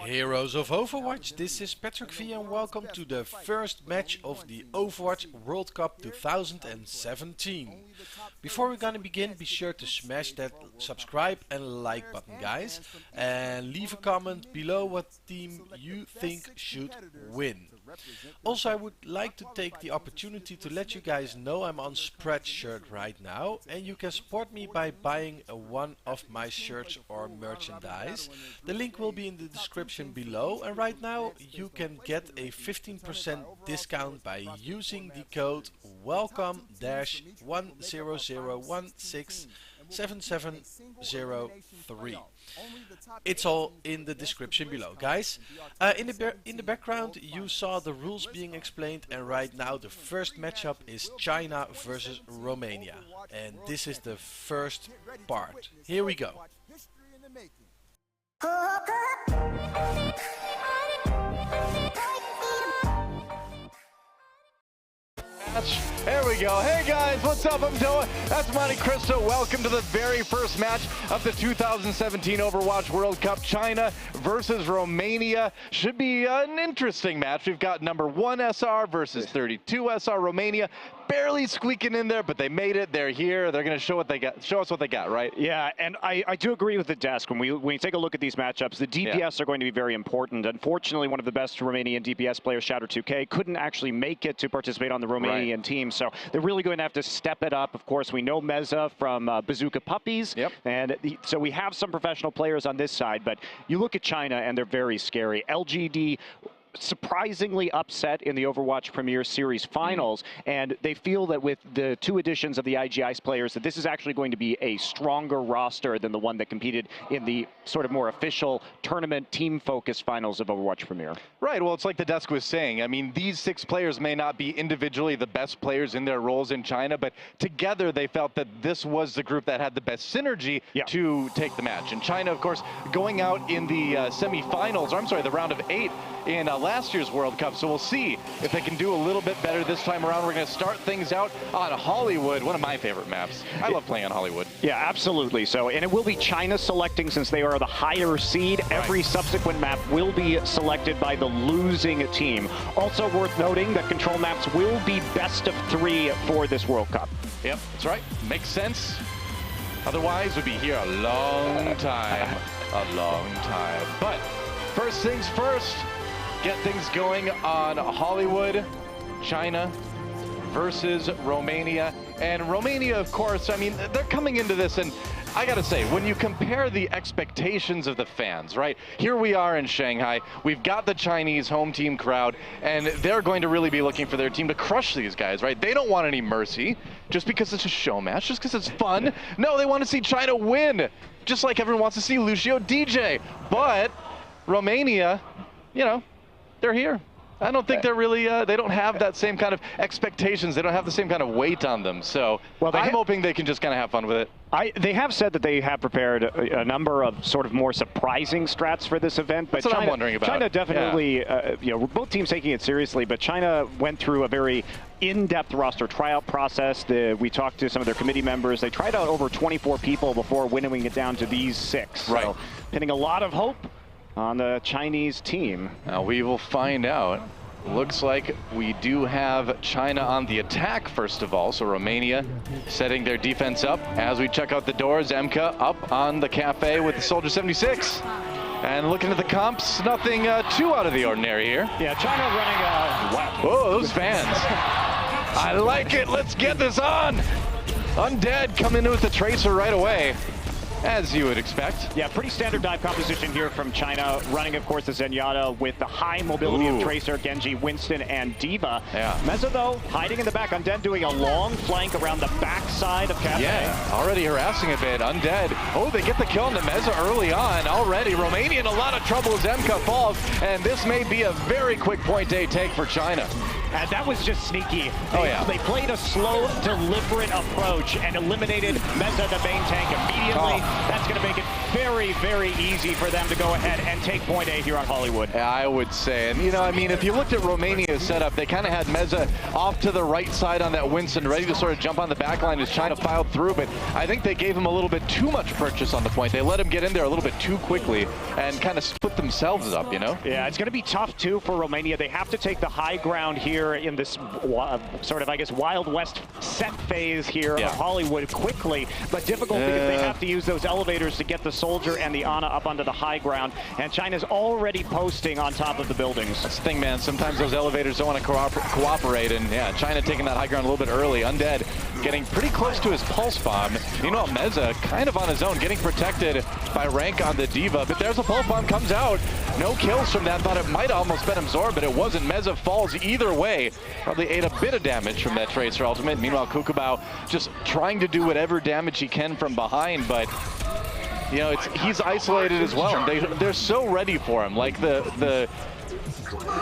Heroes of Overwatch, this is Patrick V and welcome to the first match of the Overwatch World Cup 2017. Before we're gonna begin, be sure to smash that subscribe and like button, guys, and leave a comment below what team you think should win. Also, I would like to take the opportunity to let you guys know I'm on Spreadshirt right now, and you can support me by buying one of my shirts or merchandise. The link will be in the description below, and right now you can get a 15% discount by using the code welcome-100167703. It's all in the description below, guys. In the background you saw the rules being explained, and right now the first matchup is China versus Romania, and this is the first part. Here we go. There we go. Hey guys, what's up? I'm Noah. That's Monte Cristo. Welcome to the very first match of the 2017 Overwatch World Cup. China versus Romania. Should be an interesting match. We've got number 1 SR versus 32 SR. Romania barely squeaking in there, but they made it. They're here. They're going to show us what they got, right? Yeah, and I do agree with the desk. When you take a look at these matchups, the DPS are going to be very important. Unfortunately, one of the best Romanian DPS players, Shatter2K, couldn't actually make it to participate on the Romanian team, so they're really going to have to step it up. Of course, we know MEZA from Bazooka Puppies, and so we have some professional players on this side, but you look at China and they're very scary. LGD surprisingly upset in the Overwatch Premier Series finals, and they feel that with the 2 additions of the IGI players that this is actually going to be a stronger roster than the one that competed in the sort of more official tournament team-focused finals of Overwatch Premier. Right, well, it's like the desk was saying. I mean, these 6 players may not be individually the best players in their roles in China, but together they felt that this was the group that had the best synergy to take the match. And China, of course, going out in the semifinals, or I'm sorry, the round of 8 in last year's World Cup, so we'll see if they can do a little bit better this time around. We're going to start things out on Hollywood, one of my favorite maps. I love playing on Hollywood. Yeah, absolutely. So, and it will be China selecting, since they are the higher seed. Every subsequent map will be selected by the losing team. Also worth noting that control maps will be best of 3 for this World Cup. Yep, that's right. Makes sense. Otherwise, we'd be here a long time. A long time. But first things first, get things going on Hollywood. China versus Romania. And Romania, of course, I mean, they're coming into this, and I gotta say, when you compare the expectations of the fans, right? Here we are in Shanghai. We've got the Chinese home team crowd, and they're going to really be looking for their team to crush these guys, right? They don't want any mercy just because it's a show match, just because it's fun. No, they want to see China win, just like everyone wants to see Lucio DJ. But Romania, you know, they're here. I don't think they're really, they don't have that same kind of expectations. They don't have the same kind of weight on them. So I'm hoping they can just kind of have fun with it. They have said that they have prepared a number of sort of more surprising strats for this event. But That's what I'm wondering about. China definitely, you know, both teams taking it seriously, but China went through a very in-depth roster tryout process. We talked to some of their committee members. They tried out over 24 people before winnowing it down to these 6. Right. So pinning a lot of hope on the Chinese team. Now we will find out. Looks like we do have China on the attack first of all. So Romania setting their defense up. As we check out the doors, Emka up on the cafe with the Soldier 76. And looking at the comps, nothing too out of the ordinary here. Yeah, China running Whoa, those fans. I like it. Let's get this on. Undead coming in with the Tracer right away, as you would expect. Yeah, pretty standard dive composition here from China. Running, of course, the Zenyatta with the high mobility of Tracer, Genji, Winston, and Diva. Yeah. MEZA, though, hiding in the back. Undead doing a long flank around the backside of Cafe. Yeah, already harassing a bit. Undead. Oh, they get the kill on the MEZA early on. Already, Romania in a lot of trouble as Emka falls, and this may be a very quick point A take for China. And that was just sneaky. They played a slow, deliberate approach and eliminated MEZA, the main tank, immediately. That's going to make it very, very easy for them to go ahead and take point A here on Hollywood. Yeah, I would say. And, you know, I mean, if you looked at Romania's setup, they kind of had MEZA off to the right side on that Winston, ready to sort of jump on the back line as China filed through, but I think they gave him a little bit too much purchase on the point. They let him get in there a little bit too quickly and kind of split themselves up, you know? Yeah, it's going to be tough, too, for Romania. They have to take the high ground here in this sort of, I guess, Wild West set phase here of Hollywood quickly, but difficult because they have to use those elevators to get the Soldier and the Ana up onto the high ground, and China's already posting on top of the buildings. That's the thing, man. Sometimes those elevators don't want to cooperate, and yeah, China taking that high ground a little bit early. UNDEAD getting pretty close to his pulse bomb. Meanwhile, MEZA kind of on his own, getting protected by Rank on the Diva, but there's a pulse bomb, comes out. No kills from that. Thought it might almost been absorbed, but it wasn't. MEZA falls either way. Probably ate a bit of damage from that Tracer ultimate. Meanwhile, LUCUBAU just trying to do whatever damage he can from behind, but you know, he's isolated as well. And they're so ready for him. Like the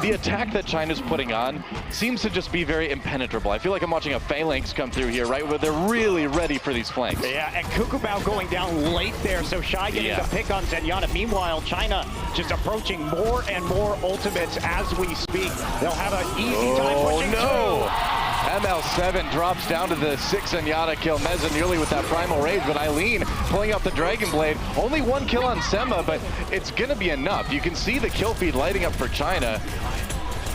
attack that China's putting on seems to just be very impenetrable. I feel like I'm watching a phalanx come through here, right, where they're really ready for these flanks. Yeah, and LUCUBAU going down late there, so Shy getting the pick on Zenyatta. Meanwhile, China just approaching more and more ultimates as we speak. They'll have an easy time pushing through. ML7 drops down to the 6 Zenyatta kill. MEZA nearly with that primal rage, but EILEEN pulling out the Dragon Blade. Only one kill on TSEMA, but it's going to be enough. You can see the kill feed lighting up for China.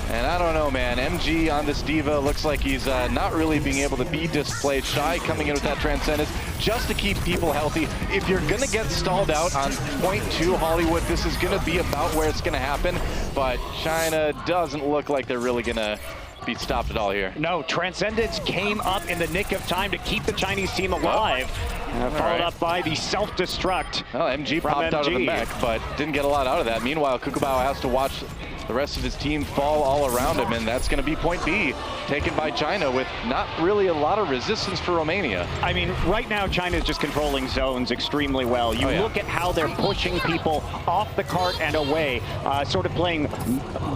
And I don't know, man. MG on this Diva looks like he's not really being able to be displayed. Shy coming in with that Transcendence just to keep people healthy. If you're going to get stalled out on point 2 Hollywood, this is going to be about where it's going to happen. But China doesn't look like they're really going to be stopped at all here. No, Transcendence came up in the nick of time to keep the Chinese team alive. Followed up by the self-destruct. Well, MG popped out of the mech, but didn't get a lot out of that. Meanwhile, LUCUBAU has to watch the rest of his team fall all around him, and that's going to be point B, taken by China with not really a lot of resistance for Romania. I mean, right now, China's just controlling zones extremely well. You look at how they're pushing people off the cart and away, sort of playing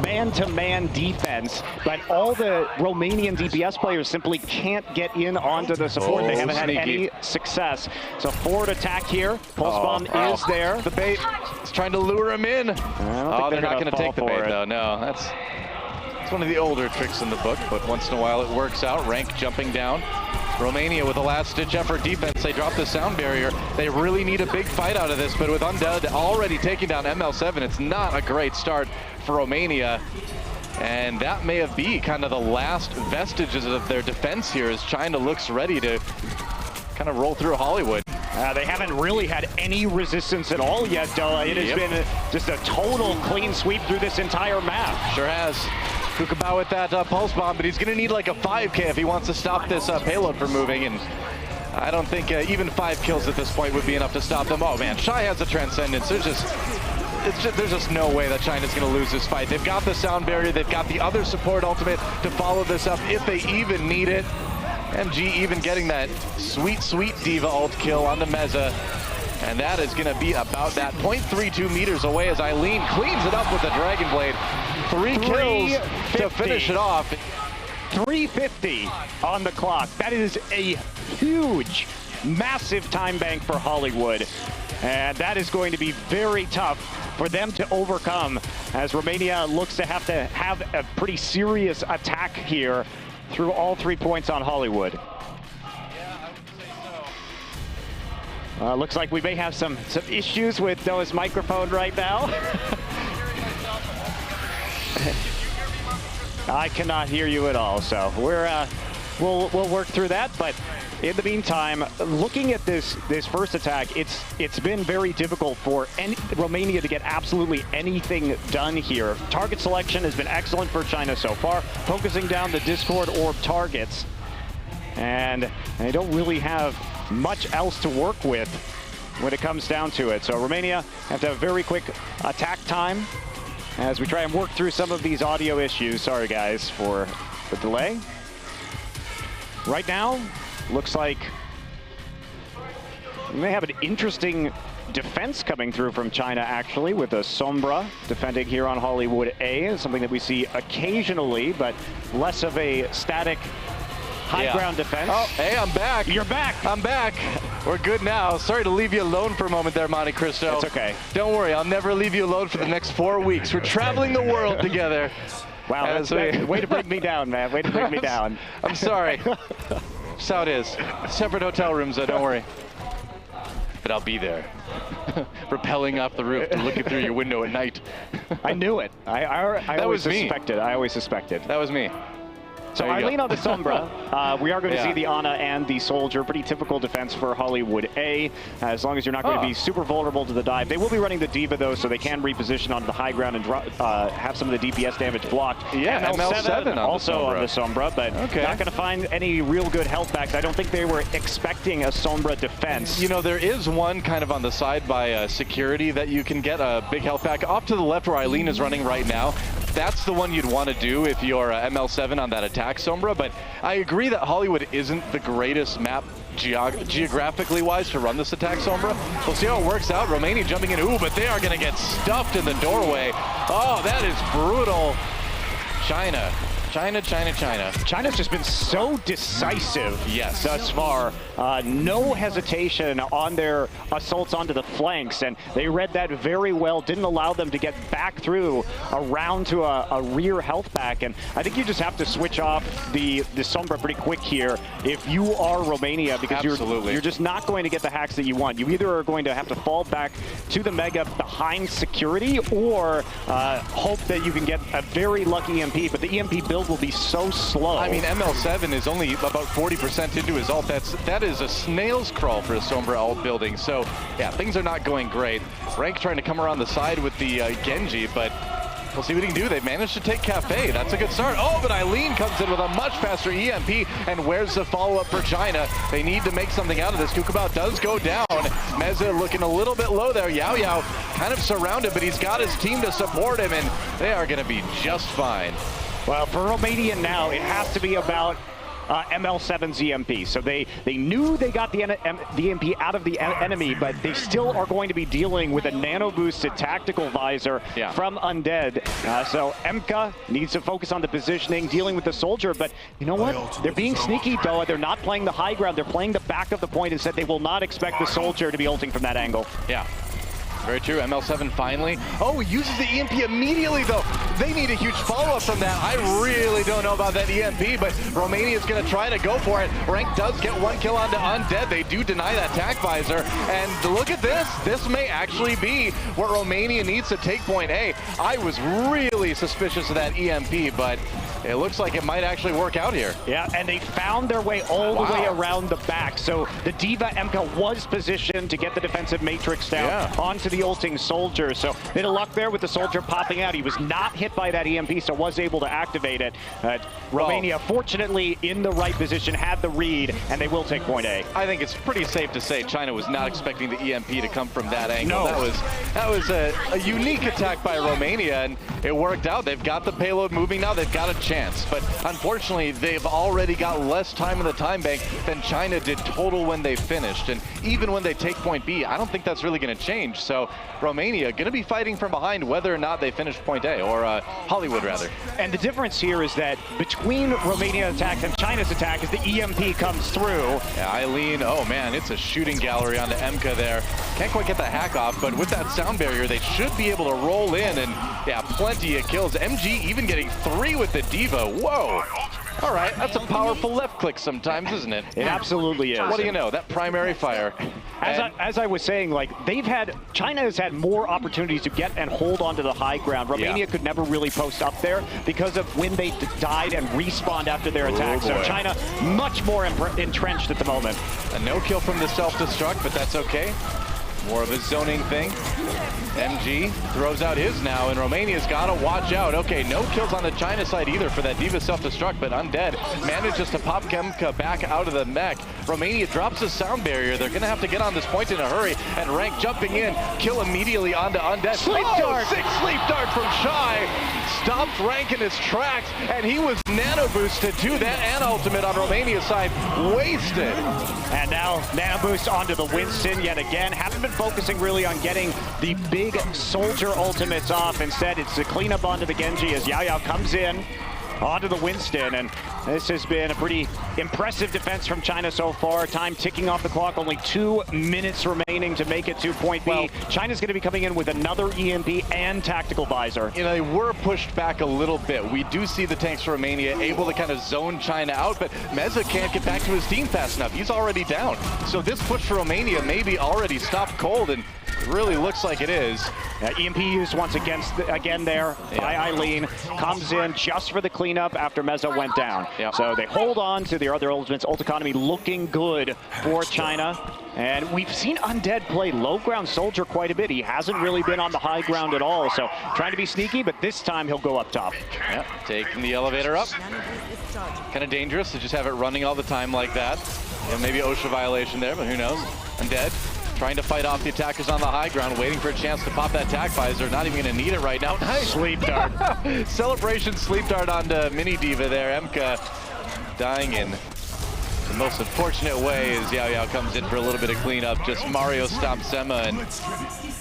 man-to-man defense, but all the Romanian DPS players simply can't get in onto the support. They haven't had any success. So forward attack here. Pulse bomb is there. The bait is trying to lure him in. They're not going to take the bait, though. No, that's one of the older tricks in the book, but once in a while it works out. Rank jumping down. Romania with a last-ditch effort defense. They drop the sound barrier. They really need a big fight out of this, but with UNDEAD already taking down ML7, it's not a great start for Romania. And that may have been kind of the last vestiges of their defense here as China looks ready to kind of roll through Hollywood. They haven't really had any resistance at all yet, though. It has been just a total clean sweep through this entire map. Sure has. LUCUBAU with that pulse bomb, but he's going to need like a 5K if he wants to stop this payload from moving, and I don't think even 5 kills at this point would be enough to stop them. Oh man, Shy has a Transcendence. There's just no way that China's going to lose this fight. They've got the sound barrier, they've got the other support ultimate to follow this up if they even need it. MG even getting that sweet, sweet Diva ult kill on the MEZA. And that is going to be about that 0.32 meters away as EILEEN cleans it up with the Dragon Blade. 3 kills to finish it off. 350 on the clock. That is a huge, massive time bank for Hollywood. And that is going to be very tough for them to overcome as Romania looks to have a pretty serious attack here through all 3 points on Hollywood. Yeah, I would say so. Looks like we may have some issues with Noah's microphone right now. I cannot hear you at all, so we'll work through that. But in the meantime, looking at this first attack, it's been very difficult for Romania to get absolutely anything done here. Target selection has been excellent for China so far, focusing down the Discord orb targets, and they don't really have much else to work with when it comes down to it. So Romania have to have a very quick attack time as we try and work through some of these audio issues. Sorry guys for the delay. Right now, looks like we may have an interesting defense coming through from China, actually, with a Sombra defending here on Hollywood A, something that we see occasionally, but less of a static high ground defense. Oh, hey, I'm back. You're back. I'm back. We're good now. Sorry to leave you alone for a moment there, Monte Cristo. It's okay. Don't worry, I'll never leave you alone for the next 4 weeks. We're traveling the world together. Wow, that's way to bring me down, man. Way to bring me down. I'm sorry. That's how it is. Separate hotel rooms, though, don't worry. But I'll be there, rappelling off the roof and looking through your window at night. I knew it. I always suspected. I always suspected. That was me. So EILEEN on the Sombra. We are going to see the Ana and the Soldier. Pretty typical defense for Hollywood A. As long as you're not going to be super vulnerable to the dive. They will be running the Diva, though, so they can reposition onto the high ground and have some of the DPS damage blocked. Yeah, ML7 also on the Sombra, but not going to find any real good health backs. I don't think they were expecting a Sombra defense. You know, there is one kind of on the side by security that you can get a big health back. Off to the left where EILEEN is running right now. That's the one you'd want to do if you're ML7 on that attack Sombra, but I agree that Hollywood isn't the greatest map geographically wise to run this attack Sombra. We'll see how it works out. Romania jumping in, ooh, but they are going to get stuffed in the doorway. Oh, that is brutal. China. China's just been so decisive thus far. No hesitation on their assaults onto the flanks, and they read that very well, didn't allow them to get back through around to a rear health pack, and I think you just have to switch off the Sombra pretty quick here if you are Romania, because you're just not going to get the hacks that you want. You either are going to have to fall back to the Mega behind security, or hope that you can get a very lucky EMP, but the EMP build will be so slow. I mean, ML7 is only about 40% into his ult. That is a snail's crawl for a Sombra ult building. So, yeah, things are not going great. Rank trying to come around the side with the Genji, but we'll see what he can do. They've managed to take Cafe. That's a good start. Oh, but EILEEN comes in with a much faster EMP, and where's the follow-up for China? They need to make something out of this. LUCUBAU does go down. MEZA looking a little bit low there. YAOYAO kind of surrounded, but he's got his team to support him, and they are going to be just fine. Well, for Romania now, it has to be about ML7's EMP. So they knew they got the EMP out of the enemy, but they still are going to be dealing with a nano-boosted tactical visor from Undead. So Emka needs to focus on the positioning, dealing with the Soldier, but you know what? They're being sneaky, though. They're not playing the high ground. They're playing the back of the point and said they will not expect the Soldier to be ulting from that angle. Yeah. Very true. ML7 finally. Oh, he uses the EMP immediately, though. They need a huge follow-up from that. I really don't know about that EMP, but Romania's going to try to go for it. Rank does get one kill onto Undead. They do deny that tac visor. And look at this. This may actually be where Romania needs to take point A. I was really suspicious of that EMP, but it looks like it might actually work out here. Yeah, and they found their way all the way around the back. So the Diva Emka was positioned to get the defensive matrix down onto the ulting Soldier. So bit of luck there with the Soldier popping out. He was not hit by that EMP, so was able to activate it. Romania, fortunately, in the right position, had the read, and they will take point A. I think it's pretty safe to say China was not expecting the EMP to come from that angle. No. That was a unique attack by Romania, and it worked out. They've got the payload moving now. They've got a chance, but unfortunately, they've already got less time in the time bank than China did total when they finished. And even when they take point B, I don't think that's really going to change. So Romania going to be fighting from behind whether or not they finish point A, or Hollywood rather. And the difference here is that between Romania's attack and China's attack is the EMP comes through. Yeah, EILEEN, oh man, it's a shooting gallery onto Emka there. Can't quite get the hack off, but with that sound barrier, they should be able to roll in, and yeah, plenty of kills. MG even getting 3 with the Diva. Whoa. All right, that's a powerful left click sometimes, isn't it? It absolutely is. What do you know? That primary fire. As I was saying, like, China has had more opportunities to get and hold onto the high ground. Romania could never really post up there because of when they died and respawned after their attack. So China much more entrenched at the moment. A no kill from the self-destruct, but that's okay. More of a zoning thing. MG throws out his now, and Romania's got to watch out. Okay, no kills on the China side either for that D.Va self-destruct, but Undead manages to pop Emka back out of the mech. Romania drops the sound barrier. They're going to have to get on this point in a hurry, and Rank jumping in, kill immediately onto Undead. Sleep dart! 6 sleep dart from Shy. Stopped Rank in his tracks, and he was nano boosted to that and ultimate on Romania's side. Wasted. And now nano boost onto the Winston yet again. Haven't been focusing really on getting the big soldier ultimates off. Instead, it's the cleanup onto the Genji as YAOYAO comes in onto the Winston, and this has been a pretty impressive defense from China so far. Time ticking off the clock, only 2 minutes remaining to make it to point B. Well, China's going to be coming in with another EMP and tactical visor. You know, they were pushed back a little bit. We do see the tanks for Romania able to kind of zone China out, but MEZA can't get back to his team fast enough. He's already down. So this push for Romania maybe already stopped cold, and it really looks like it is. EMP used once again there by EILEEN. Comes in just for the cleanup after MEZA went down. Yep. So they hold on to their other ultimates. Ult economy looking good for China. And we've seen Undead play low ground soldier quite a bit. He hasn't really been on the high ground at all. So trying to be sneaky, but this time he'll go up top. Yep, taking the elevator up. Kind of dangerous to just have it running all the time like that. Yeah, maybe OSHA violation there, but who knows? Undead trying to fight off the attackers on the high ground, waiting for a chance to pop that tac visor. Not even going to need it right now. Nice. Sleep dart. Celebration sleep dart onto Mini D.Va there. Emka dying in the most unfortunate way as YAOYAO comes in for a little bit of cleanup. Just Mario stomps TSEMA, and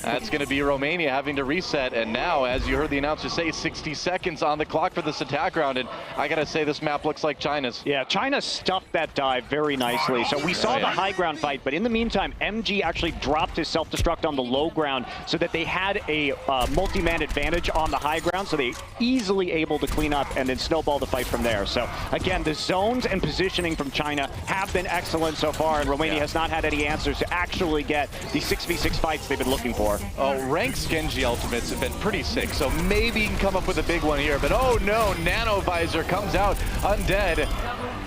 that's going to be Romania having to reset. And now, as you heard the announcer say, 60 seconds on the clock for this attack round. And I got to say, this map looks like China's. Yeah, China stuffed that dive very nicely. So we saw the high ground fight, but in the meantime, MG actually dropped his self-destruct on the low ground so that they had a multi-man advantage on the high ground. So they easily able to clean up and then snowball the fight from there. So again, the zones and positioning from China have been excellent so far, and Romania has not had any answers to actually get the 6v6 fights they've been looking for. Oh, Rank's Genji ultimates have been pretty sick, so maybe he can come up with a big one here, but oh no, Nano Visor comes out, Undead,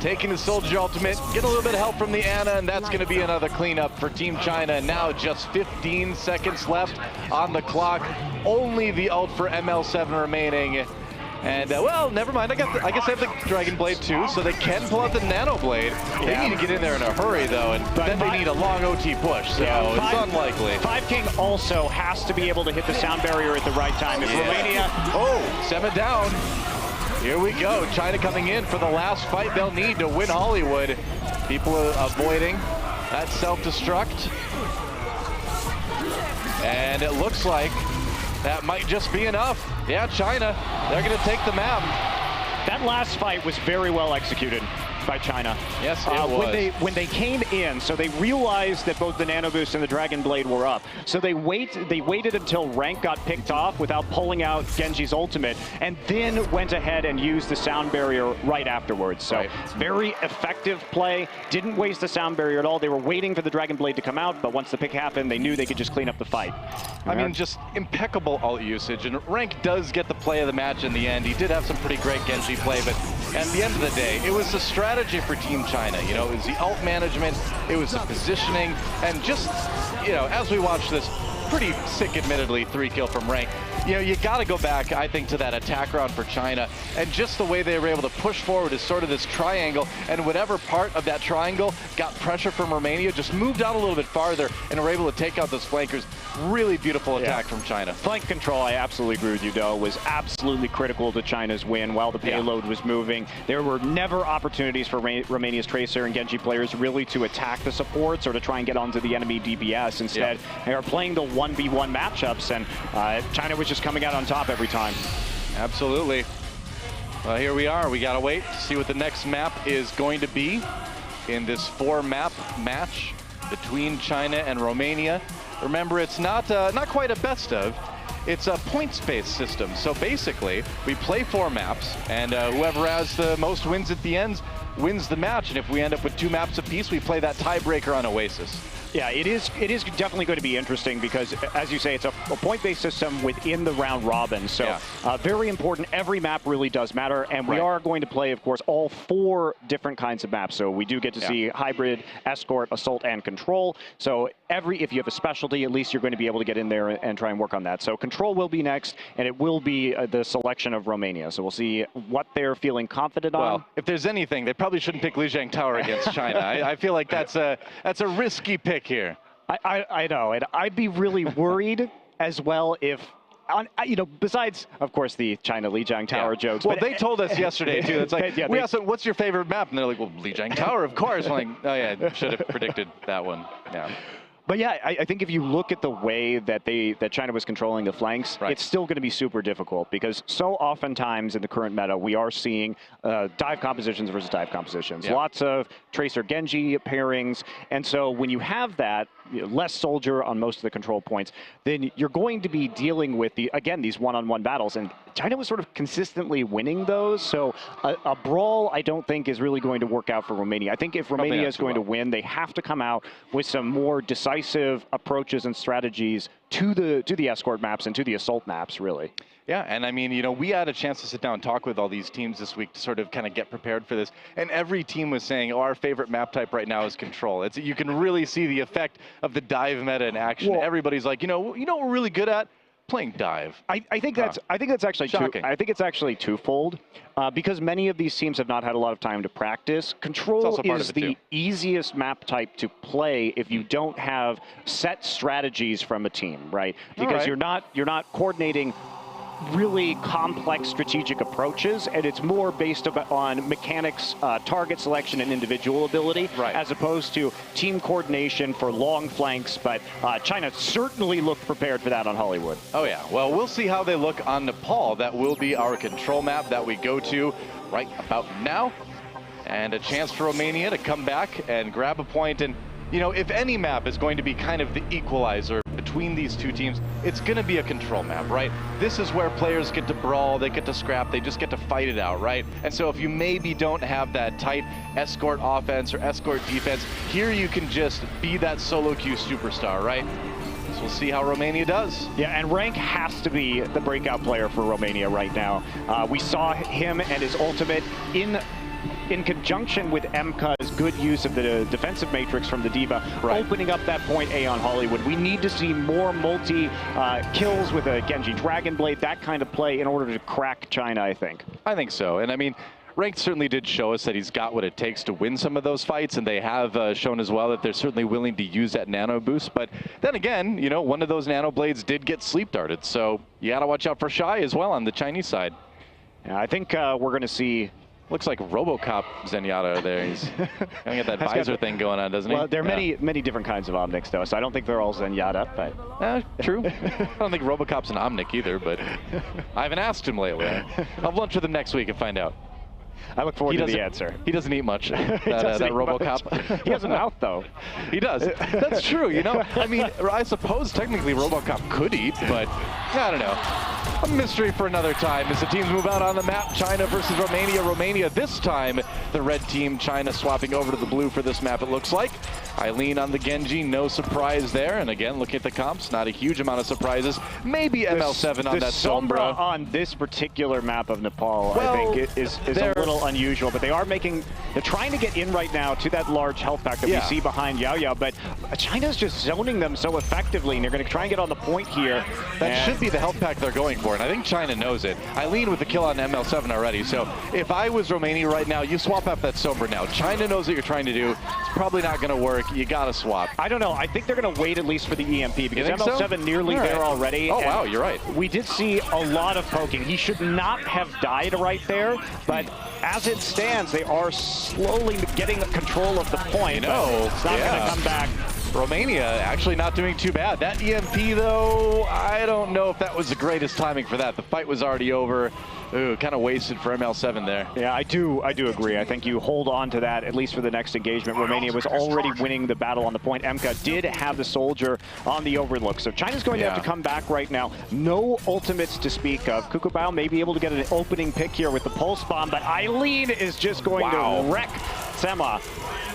taking the Soldier ultimate, get a little bit of help from the Ana, and that's going to be another cleanup for Team China. Now just 15 seconds left on the clock, only the ult for ML7 remaining. And, well, never mind. I guess they have the Dragon Blade too, so they can pull out the Nano Blade. They need to get in there in a hurry, though, and then they need a long OT push, so it's unlikely. 5King also has to be able to hit the sound barrier at the right time. If Romania... Oh, TSEMA down. Here we go. China coming in for the last fight they'll need to win Hollywood. People are avoiding that self-destruct. And it looks like that might just be enough. Yeah, China, they're going to take the map. That last fight was very well executed by China. Yes, it was. When they came in, so they realized that both the Nano Boost and the Dragon Blade were up. So they waited until Rank got picked off without pulling out Genji's ultimate, and then went ahead and used the sound barrier right afterwards. So very effective play. Didn't waste the sound barrier at all. They were waiting for the Dragon Blade to come out, but once the pick happened, they knew they could just clean up the fight. I mean, just impeccable ult usage, and Rank does get the play of the match in the end. He did have some pretty great Genji play, but at the end of the day, it was the strategy for Team China. You know, it was the ult management, it was the positioning, and just, you know, as we watch this pretty sick, admittedly, 3-kill from Rank, you know, you got to go back, I think, to that attack round for China, and just the way they were able to push forward is sort of this triangle, and whatever part of that triangle got pressure from Romania just moved out a little bit farther and were able to take out those flankers. Really beautiful attack from China. Flank control, I absolutely agree with you, Doe, was absolutely critical to China's win while the payload was moving. There were never opportunities for Romania's Tracer and Genji players really to attack the supports or to try and get onto the enemy DPS. Instead, they are playing the 1v1 matchups, and China was just coming out on top every time. Absolutely. Well, here we are. We gotta wait to see what the next map is going to be in this 4-map match between China and Romania. Remember, it's not quite a best of. It's a points-based system. So basically, we play 4 maps, and whoever has the most wins at the end wins the match. And if we end up with 2 maps apiece, we play that tiebreaker on Oasis. Yeah, it is definitely going to be interesting because, as you say, it's a point-based system within the round robin. So very important. Every map really does matter. And we are going to play, of course, all 4 different kinds of maps. So we do get to see hybrid, escort, assault, and control. So if you have a specialty, at least you're going to be able to get in there and try and work on that. So Control will be next, and it will be the selection of Romania. So we'll see what they're feeling confident on. Well, if there's anything, they probably shouldn't pick Lijiang Tower against China. I feel like that's a risky pick here. I know, and I'd be really worried as well if, besides, of course, the China Lijiang Tower jokes. Well, they told us yesterday, too. It's like, we asked them, what's your favorite map? And they're like, well, Lijiang Tower, of course. I'm like, oh, yeah, should have predicted that one. Yeah. But yeah, I think if you look at the way that China was controlling the flanks, it's still going to be super difficult because so oftentimes in the current meta, we are seeing dive compositions versus dive compositions. Yeah. Lots of Tracer Genji pairings. And so when you have that, less soldier on most of the control points, then you're going to be dealing with, again, these one-on-one battles. And China was sort of consistently winning those. So a brawl, I don't think, is really going to work out for Romania. I think if Romania is going to win, they have to come out with some more decisive approaches and strategies to the escort maps and to the assault maps, really. Yeah, and I mean, we had a chance to sit down and talk with all these teams this week to sort of kind of get prepared for this. And every team was saying, oh, our favorite map type right now is Control. You can really see the effect of the dive meta in action. Well, everybody's like, you know what we're really good at? Playing dive. I think that's actually shocking. I think it's actually twofold because many of these teams have not had a lot of time to practice. Control is the easiest map type to play if you don't have set strategies from a team, right? Because you're not coordinating really complex strategic approaches, and it's more based on mechanics, target selection, and individual ability, as opposed to team coordination for long flanks. But China certainly looked prepared for that on Hollywood. Oh yeah, well, we'll see how they look on Nepal. That will be our control map that we go to right about now, and a chance for Romania to come back and grab a point. And if any map is going to be kind of the equalizer between these two teams, it's going to be a control map, right? This is where players get to brawl, they get to scrap, they just get to fight it out, right? And so if you maybe don't have that tight escort offense or escort defense, here you can just be that solo queue superstar, right? So we'll see how Romania does. Yeah, and Rank has to be the breakout player for Romania right now. We saw him and his ultimate in conjunction with Emka's good use of the defensive matrix from the Diva, opening up that point A on Hollywood. We need to see more multi-kills with a Genji Dragon Blade, that kind of play in order to crack China, I think. I think so. And I mean, Rank certainly did show us that he's got what it takes to win some of those fights, and they have shown as well that they're certainly willing to use that nano boost. But then again, one of those nano blades did get sleep darted, so you got to watch out for Shy as well on the Chinese side. Yeah, I think we're going to see... Looks like RoboCop Zenyatta there. He's gonna get that visor thing going on, doesn't he? Well, there are many different kinds of Omnics, though, so I don't think they're all Zenyatta, but... true. I don't think RoboCop's an Omnic either, but I haven't asked him lately. I'll have lunch with him next week and find out. I look forward to the answer. He doesn't eat much, that RoboCop. He has a mouth, though. He does. That's true, I mean, I suppose technically RoboCop could eat, but I don't know. A mystery for another time as the teams move out on the map. China versus Romania. Romania this time, the red team. China swapping over to the blue for this map, it looks like. EILEEN on the Genji, no surprise there. And again, looking at the comps, not a huge amount of surprises. Maybe ML7 on that Sombra. On this particular map of Nepal, well, I think is a little unusual, but they're trying to get in right now to that large health pack that we see behind YAOYAO, but China's just zoning them so effectively, and they're going to try and get on the point here. That should be the health pack they're going for, and I think China knows it. EILEEN with the kill on ML7 already, so if I was Romania right now, you swap out that Sombra now. China knows what you're trying to do. It's probably not going to work. You got to swap. I don't know. I think they're going to wait at least for the EMP, because ML7 nearly there already. Oh, wow, you're right. We did see a lot of poking. He should not have died right there, but as it stands, they are slowly getting control of the point. No, it's not going to come back. Romania actually not doing too bad. That EMP, though, I don't know if that was the greatest timing for that. The fight was already over. Ooh, kind of wasted for ML7 there. Yeah, I do agree. I think you hold on to that, at least for the next engagement. Romania was already winning the battle on the point. Emka did have the soldier on the overlook. So China's going to have to come back right now. No ultimates to speak of. LUCUBAU may be able to get an opening pick here with the pulse bomb, but EILEEN is just going to wreck TSEMA.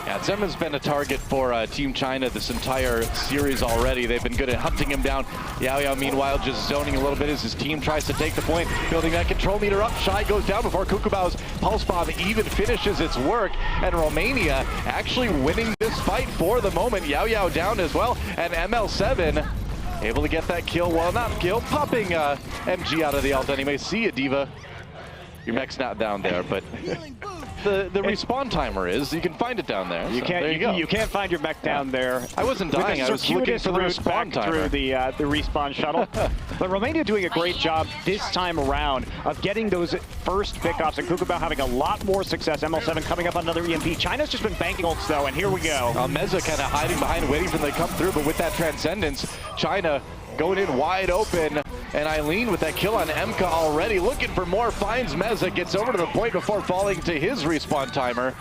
Yeah, TSEMA's been a target for Team China this entire series already. They've been good at hunting him down. YAOYAO, meanwhile, just zoning a little bit as his team tries to take the point, building that control meter up. Shy goes down before LUCUBAU's Pulse Bomb even finishes its work, and Romania actually winning this fight for the moment. YAOYAO down as well, and ML7 able to get that kill. Well, not kill, popping MG out of the ult anyway. See ya, Diva. Your mech's not down there, but the respawn timer is. You can find it down there. There you go. You can't find your mech down there. I wasn't dying. I was looking for the respawn timer. Through the respawn shuttle. But Romania doing a great job this time around of getting those first pickoffs, and LUCUBAU having a lot more success. ML7 coming up on another EMP. China's just been banking ults though, and here we go. MEZA kind of hiding behind, waiting for them to come through, but with that Transcendence, China going in wide open, and EILEEN with that kill on Emka already, looking for more, finds MEZA, gets over to the point before falling to his respawn timer,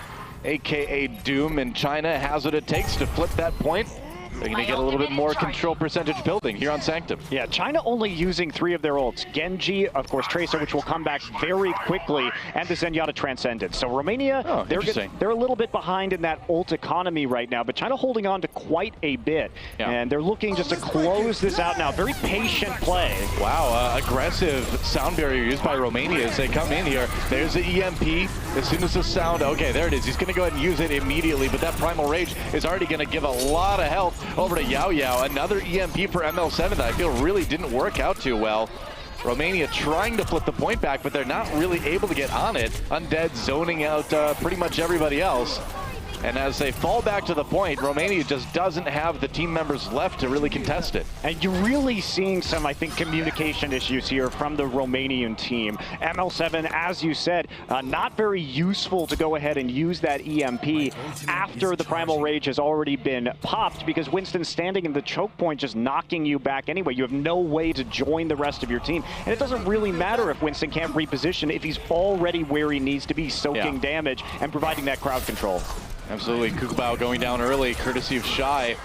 aka Doom, and China has what it takes to flip that point. They're going to get a little bit more control percentage building here on Sanctum. Yeah, China only using 3 of their ults. Genji, of course, Tracer, which will come back very quickly, and the Zenyatta Transcendence. So Romania, they're a little bit behind in that ult economy right now, but China holding on to quite a bit. Yeah. And they're looking just to close this out now. Very patient play. Wow, aggressive sound barrier used by Romania as they come in here. There's the EMP. As soon as the sound, okay, there it is. He's going to go ahead and use it immediately, but that Primal Rage is already going to give a lot of health over to YAOYAO. Another EMP for ML7 that I feel really didn't work out too well. Romania trying to flip the point back, but they're not really able to get on it. UNDEAD zoning out pretty much everybody else. And as they fall back to the point, Romania just doesn't have the team members left to really contest it. And you're really seeing some, I think, communication issues here from the Romanian team. ML7, as you said, not very useful to go ahead and use that EMP after the Primal Rage has already been popped, because Winston's standing in the choke point just knocking you back anyway. You have no way to join the rest of your team. And it doesn't really matter if Winston can't reposition if he's already where he needs to be, soaking damage and providing that crowd control. Absolutely, LUCUBAU going down early, courtesy of Shy.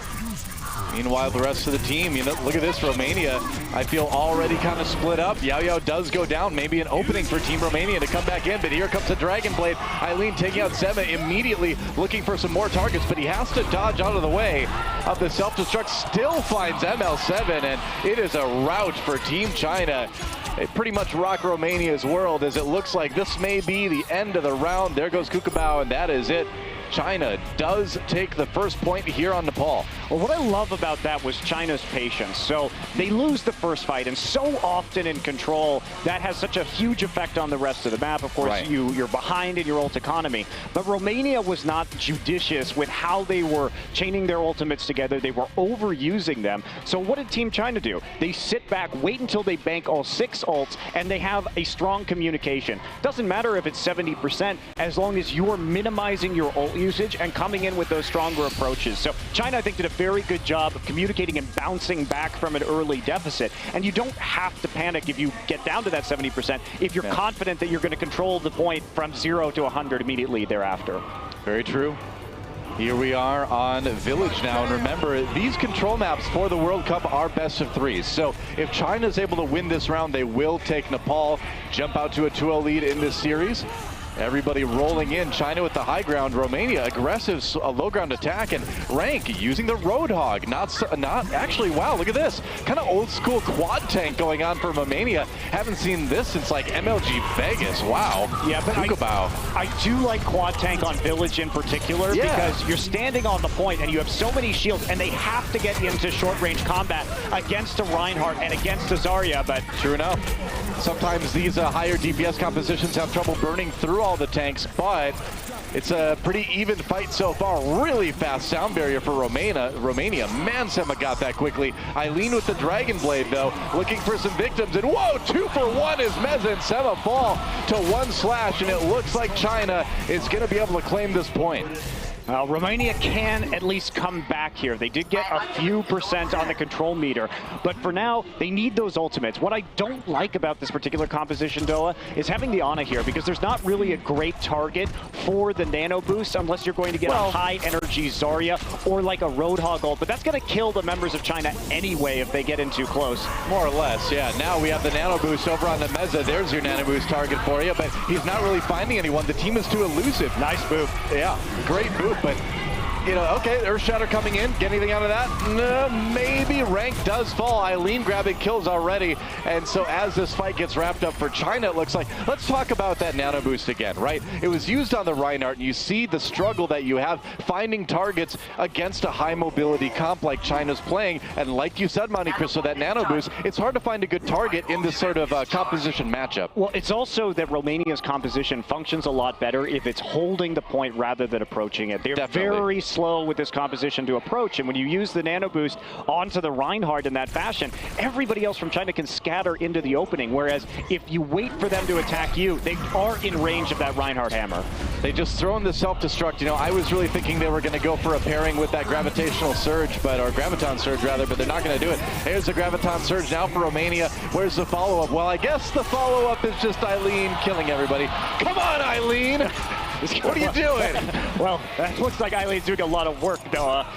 Meanwhile, the rest of the team, you know, look at this, Romania, I feel already kind of split up. YAOYAO does go down, maybe an opening for Team Romania to come back in, but here comes the Dragon Blade. EILEEN taking out TSEMA, immediately looking for some more targets, but he has to dodge out of the way of the self-destruct, still finds ML7, and it is a rout for Team China. They pretty much rock Romania's world, as it looks like this may be the end of the round. There goes LUCUBAU, and that is it. China does take the first point here on Nepal. Well, what I love about that was China's patience. So they lose the first fight, and so often in control, that has such a huge effect on the rest of the map. Of course, you're behind in your ult economy. But Romania was not judicious with how they were chaining their ultimates together. They were overusing them. So what did Team China do? They sit back, wait until they bank all 6 ults, and they have a strong communication. Doesn't matter if it's 70%, as long as you're minimizing your ult usage and coming in with those stronger approaches. So China, I think, did a very good job of communicating and bouncing back from an early deficit. And you don't have to panic if you get down to that 70% if you're confident that you're going to control the point from 0 to 100 immediately thereafter. Very true. Here we are on Village now, and remember, these control maps for the World Cup are best of 3s. So if China's able to win this round, they will take Nepal, jump out to a 2-0 lead in this series. Everybody rolling in. China with the high ground. Romania aggressive low ground attack, and Rank using the Roadhog. Not actually. Wow, look at this. Kind of old school quad tank going on for Romania. Haven't seen this since like MLG Vegas. Wow. Yeah, but I do like quad tank on Village in particular because you're standing on the point and you have so many shields, and they have to get into short range combat against a Reinhardt and against a Zarya. But true enough, sometimes these higher DPS compositions have trouble burning through all the tanks, but it's a pretty even fight so far. Really fast sound barrier for Romania. Man, TSEMA got that quickly. EILEEN with the Dragon Blade, though, looking for some victims, and whoa, 2 for 1 as MEZA and TSEMA fall to 1 slash, and it looks like China is going to be able to claim this point. Romania can at least come back here. They did get a few % on the control meter, but for now, they need those ultimates. What I don't like about this particular composition, Doa, is having the Ana here, because there's not really a great target for the nano boost unless you're going to get a high energy Zarya or like a Roadhog ult, but that's going to kill the members of China anyway if they get in too close. More or less, yeah. Now we have the nano boost over on the MEZA. There's your nano boost target for you, but he's not really finding anyone. The team is too elusive. Nice move. Yeah, great move, but you know, okay, Earthshatter coming in. Get anything out of that? No, maybe. Rank does fall. EILEEN grabbing kills already. And so as this fight gets wrapped up for China, it looks like, let's talk about that nano boost again, right? It was used on the Reinhardt, and you see the struggle that you have finding targets against a high mobility comp like China's playing. And like you said, Monte Cristo, that nano boost, it's hard to find a good target in this sort of composition matchup. Well, it's also that Romania's composition functions a lot better if it's holding the point rather than approaching it. They're very slow with this composition to approach, and when you use the nano boost onto the Reinhardt in that fashion, everybody else from China can scatter into the opening, whereas if you wait for them to attack you, they are in range of that Reinhardt hammer. They just throw in the self-destruct. You know, I was really thinking they were going to go for a pairing with that gravitational surge, or graviton surge rather, but they're not going to do it. Here's the graviton surge now for Romania. Where's the follow-up? Well, I guess the follow-up is just EILEEN killing everybody. Come on, EILEEN! What are you doing? Well, that looks like EILEEN's doing a lot of work, Noah.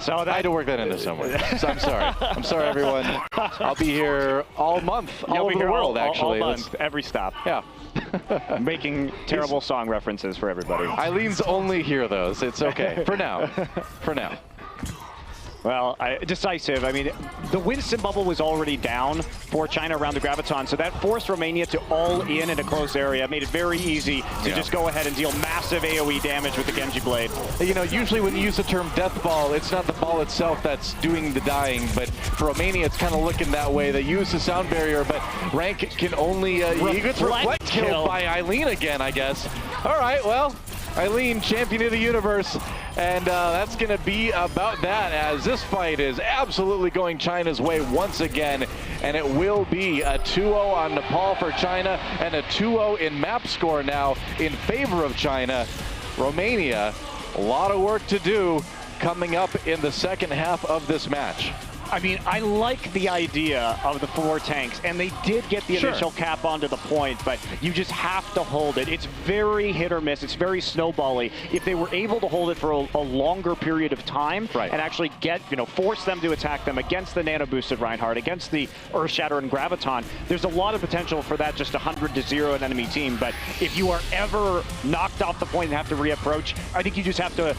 So I had to work that into somewhere. So I'm sorry. I'm sorry, everyone. I'll be here all month, all over the world, actually. All month, every stop. Yeah. Making terrible song references for everybody. EILEEN's only hear those. It's okay. For now. For now. Well, decisive. I mean, the Winston bubble was already down for China around the Graviton, so that forced Romania to all in a close area. Made it very easy to just go ahead and deal massive AoE damage with the Genji Blade. You know, usually when you use the term death ball, it's not the ball itself that's doing the dying, but for Romania, it's kind of looking that way. They use the sound barrier, but Rank can only he gets reflect killed by EILEEN again, I guess. All right, well, EILEEN, champion of the universe, and that's going to be about that, as this fight is absolutely going China's way once again, and it will be a 2-0 on Nepal for China, and a 2-0 in map score now in favor of China. Romania, a lot of work to do coming up in the second half of this match. I mean, I like the idea of the 4 tanks, and they did get the initial cap onto the point, but you just have to hold it. It's very hit or miss. It's very snowbally. If they were able to hold it for a longer period of time and actually get, force them to attack them against the nano boosted Reinhardt, against the Earthshatter and Graviton, there's a lot of potential for that just 100-0 an enemy team. But if you are ever knocked off the point and have to reapproach, I think you just have to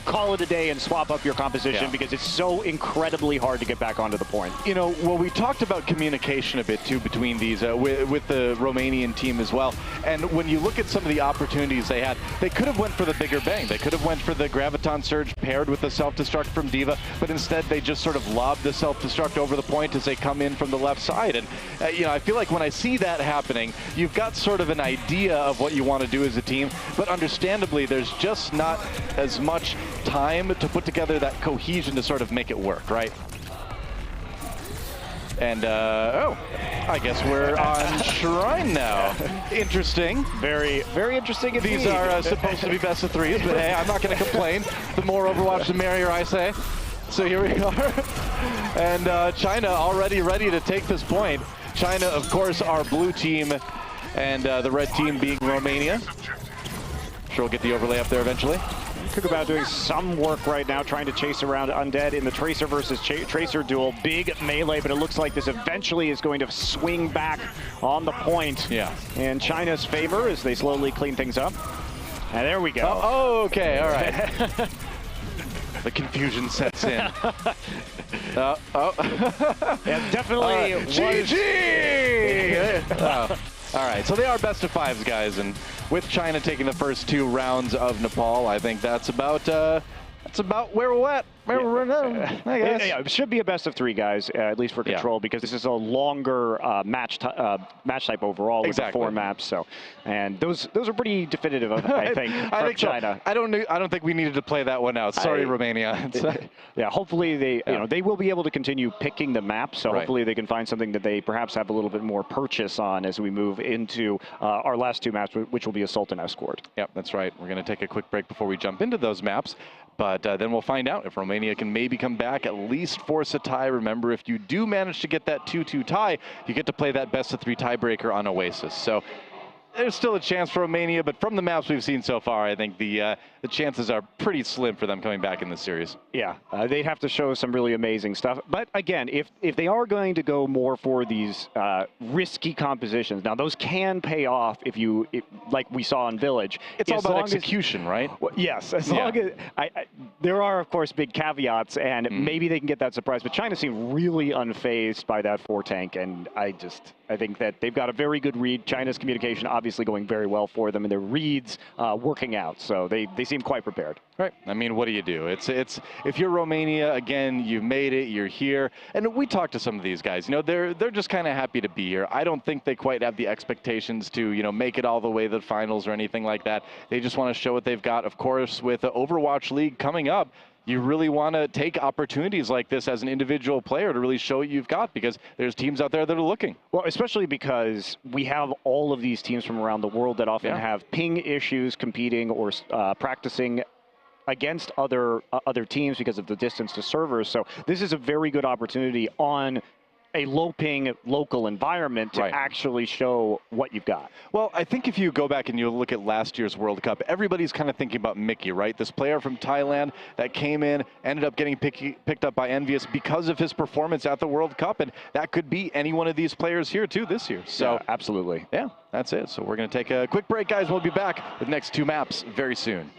call it a day and swap up your composition because it's so incredibly hard to get back onto the point. You know, well, we talked about communication a bit too between these, with the Romanian team as well. And when you look at some of the opportunities they had, they could have went for the bigger bang. They could have went for the Graviton Surge paired with the self-destruct from D.Va, but instead they just sort of lobbed the self-destruct over the point as they come in from the left side. And, I feel like when I see that happening, you've got sort of an idea of what you want to do as a team, but understandably, there's just not as much time to put together that cohesion to sort of make it work, right? And, I guess we're on Shrine now. Interesting. Very, very interesting indeed. These are supposed to be best of 3s, but hey, I'm not going to complain. The more Overwatch, the merrier, I say. So here we are. And China already ready to take this point. China, of course, our blue team, and the red team being Romania. Sure we'll get the overlay up there eventually. LUCUBAU doing some work right now, trying to chase around UNDEAD in the Tracer versus Tracer duel. Big melee, but it looks like this eventually is going to swing back on the point in China's favor as they slowly clean things up. And there we go. Oh, okay, all right. The confusion sets in. Yeah, definitely. GG! All right, so they are best of 5s, guys, and with China taking the first 2 rounds of Nepal, I think that's about That's about where we're at. I guess. Yeah, it should be a best of 3, guys, at least for Control, because this is a longer match type overall with the 4 maps. So, and those are pretty definitive, I think. I think China. So. I don't think we needed to play that one out. Sorry, Romania. Yeah, hopefully they will be able to continue picking the map. So hopefully they can find something that they perhaps have a little bit more purchase on as we move into our last 2 maps, which will be Assault and Escort. Yep, that's right. We're going to take a quick break before we jump into those maps. But then we'll find out if Romania can maybe come back, at least force a tie. Remember, if you do manage to get that 2-2 tie, you get to play that best of 3 tiebreaker on Oasis. So there's still a chance for Romania, but from the maps we've seen so far, I think the chances are pretty slim for them coming back in this series. Yeah, they'd have to show some really amazing stuff. But again, if they are going to go more for these risky compositions, now those can pay off if like we saw in Village. It's all about execution, right? Well, yes, as long as there are, of course, big caveats, and maybe they can get that surprise. But China seemed really unfazed by that 4 tank, and I think that they've got a very good read. China's communication obviously going very well for them, and their reads working out. So they seem quite prepared. Right. I mean, what do you do? It's if you're Romania, again, you've made it, you're here. And we talked to some of these guys. You know, they're just kind of happy to be here. I don't think they quite have the expectations to, you know, make it all the way to the finals or anything like that. They just want to show what they've got. Of course, with the Overwatch League coming up, you really want to take opportunities like this as an individual player to really show what you've got, because there's teams out there that are looking. Well, especially because we have all of these teams from around the world that often have ping issues competing or practicing against other teams because of the distance to servers. So this is a very good opportunity on a low-ping local environment to actually show what you've got. Well, I think if you go back and you look at last year's World Cup, everybody's kind of thinking about Mickey, right? This player from Thailand that came in, ended up getting picked up by Envious because of his performance at the World Cup, and that could be any one of these players here, too, this year. So absolutely. Yeah, that's it. So we're going to take a quick break, guys. We'll be back with the next 2 maps very soon.